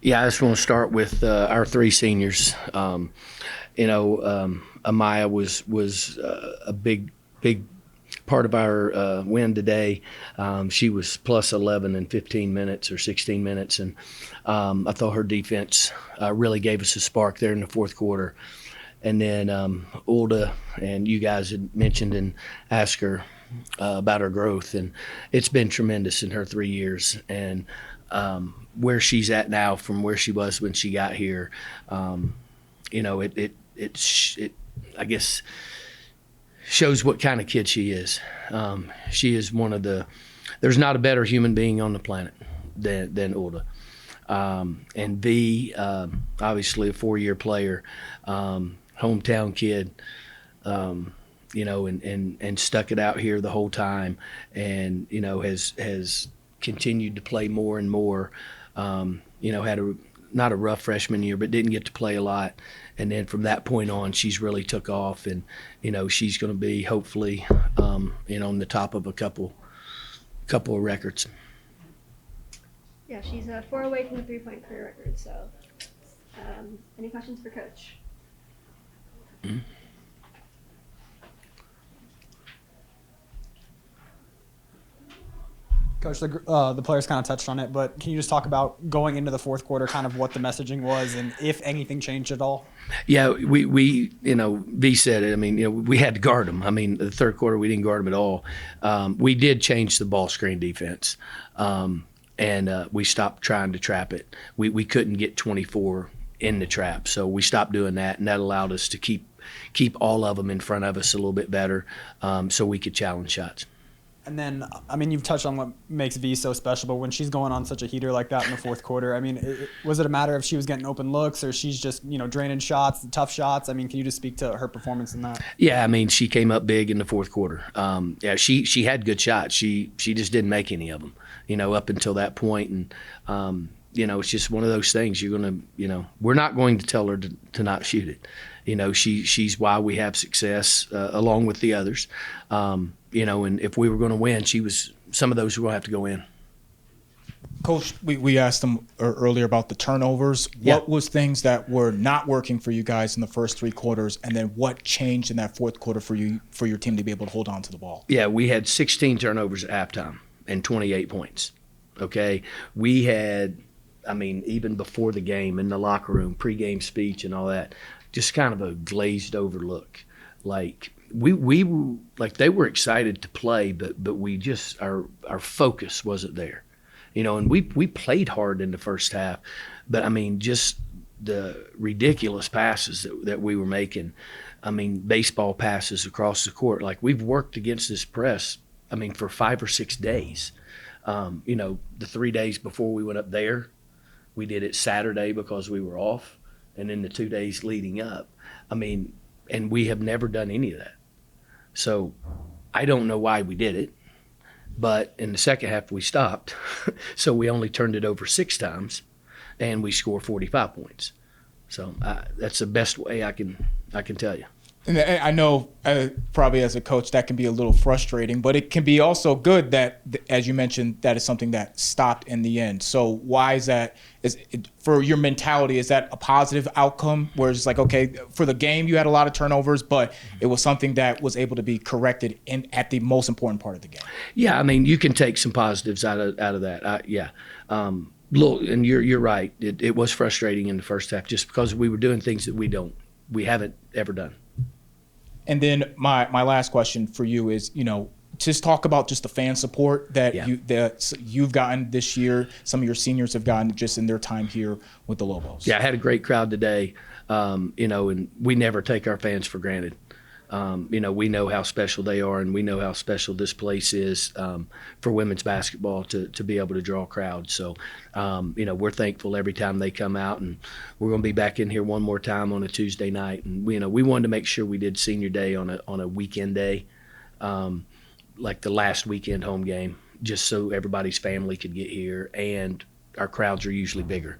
Yeah, I just want to start with our three seniors. Amaya was a big part of our win today. She was plus 11 in 15 minutes or 16 minutes, and I thought her defense really gave us a spark there in the fourth quarter. And then Ulda, and you guys had mentioned and asked her about her growth, and it's been tremendous in her 3 years. And where she's at now from where she was when she got here, it I guess shows what kind of kid she is. She is one of the. There's not a better human being on the planet than Ulda. And V, obviously a 4-year player, hometown kid, and stuck it out here the whole time, and has continued to play more and more. Had not a rough freshman year, but didn't get to play a lot. And then from that point on, she's really took off, and she's going to be hopefully on the top of a couple of records. Yeah, she's 4 away from the 3-point career record. So, any questions for Coach? Mm-hmm. Coach, the players kind of touched on it, but can you just talk about going into the fourth quarter, kind of what the messaging was, and if anything changed at all? Yeah, we V said it. I mean, we had to guard them. I mean, the third quarter we didn't guard them at all. We did change the ball screen defense, and we stopped trying to trap it. We couldn't get 24 in the trap, so we stopped doing that, and that allowed us to keep all of them in front of us a little bit better, so we could challenge shots. And then, I mean, you've touched on what makes V so special, but when she's going on such a heater like that in the fourth quarter, I mean, was it a matter of she was getting open looks, or she's just, draining shots, tough shots? I mean, can you just speak to her performance in that? Yeah, I mean, she came up big in the fourth quarter. She had good shots. She just didn't make any of them, up until that point. And, it's just one of those things. You're going to, we're not going to tell her to not shoot it. She's why we have success along with the others. And if we were going to win, some of those were going to have to go in. Coach, we asked them earlier about the turnovers. Yeah. What was things that were not working for you guys in the first 3 quarters, and then what changed in that fourth quarter for your team to be able to hold on to the ball? Yeah, we had 16 turnovers at halftime and 28 points. Okay, we had, even before the game in the locker room, pregame speech and all that, just kind of a glazed over look, like. We they were excited to play, but we just our focus wasn't there, and we played hard in the first half, but just the ridiculous passes that we were making, baseball passes across the court. Like, we've worked against this press, for 5 or 6 days. The 3 days before we went up there, we did it Saturday because we were off, and then the 2 days leading up. And we have never done any of that. So I don't know why we did it, but in the second half we stopped. So we only turned it over 6 times, and we scored 45 points. So that's the best way I can tell you. And I know, probably as a coach, that can be a little frustrating, but it can be also good that, as you mentioned, that is something that stopped in the end. So why is that? For your mentality, is that a positive outcome where it's like, okay, for the game you had a lot of turnovers, but it was something that was able to be corrected at the most important part of the game? Yeah, you can take some positives out of that. Look, and you're right. It was frustrating in the first half just because we were doing things that we haven't ever done. And then my last question for you is, just talk about just the fan support that you've gotten this year. Some of your seniors have gotten just in their time here with the Lobos. Yeah, I had a great crowd today, and we never take our fans for granted. We know how special they are, and we know how special this place is for women's basketball to be able to draw crowds. So, we're thankful every time they come out, and we're going to be back in here one more time on a Tuesday night. And we wanted to make sure we did senior day on a weekend day, like the last weekend home game, just so everybody's family could get here, and our crowds are usually bigger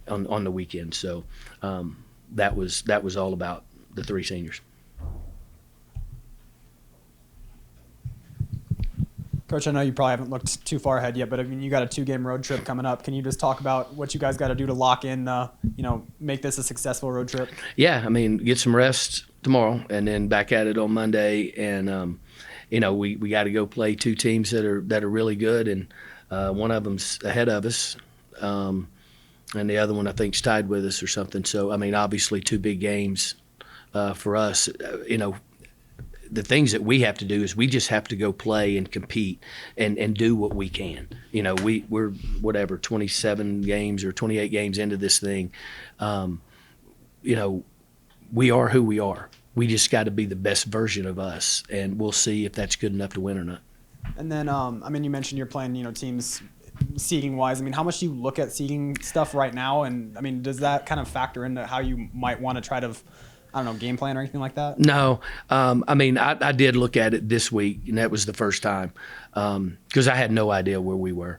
on the weekend. So that was all about the 3 seniors. Coach, I know you probably haven't looked too far ahead yet, but I mean, you got a 2-game road trip coming up. Can you just talk about what you guys got to do to lock in, make this a successful road trip? Yeah, I mean, get some rest tomorrow and then back at it on Monday. And, we got to go play 2 teams that are really good, and one of them's ahead of us. And the other one, I think, is tied with us or something. So, I mean, obviously 2 big games for us. The things that we have to do is we just have to go play and compete and do what we can. We're whatever 27 games or 28 games into this thing. We are who we are. We just got to be the best version of us, and we'll see if that's good enough to win or not. And then, you mentioned you're playing, teams seeding wise. I mean, how much do you look at seeding stuff right now? And I mean, does that kind of factor into how you might want to try to, game plan or anything like that? No. I did look at it this week, and that was the first time because I had no idea where we were.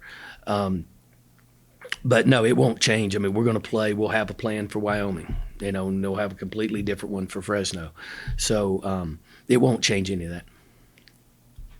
But no, it won't change. I mean, we're going to play. We'll have a plan for Wyoming, and they'll have a completely different one for Fresno. So it won't change any of that.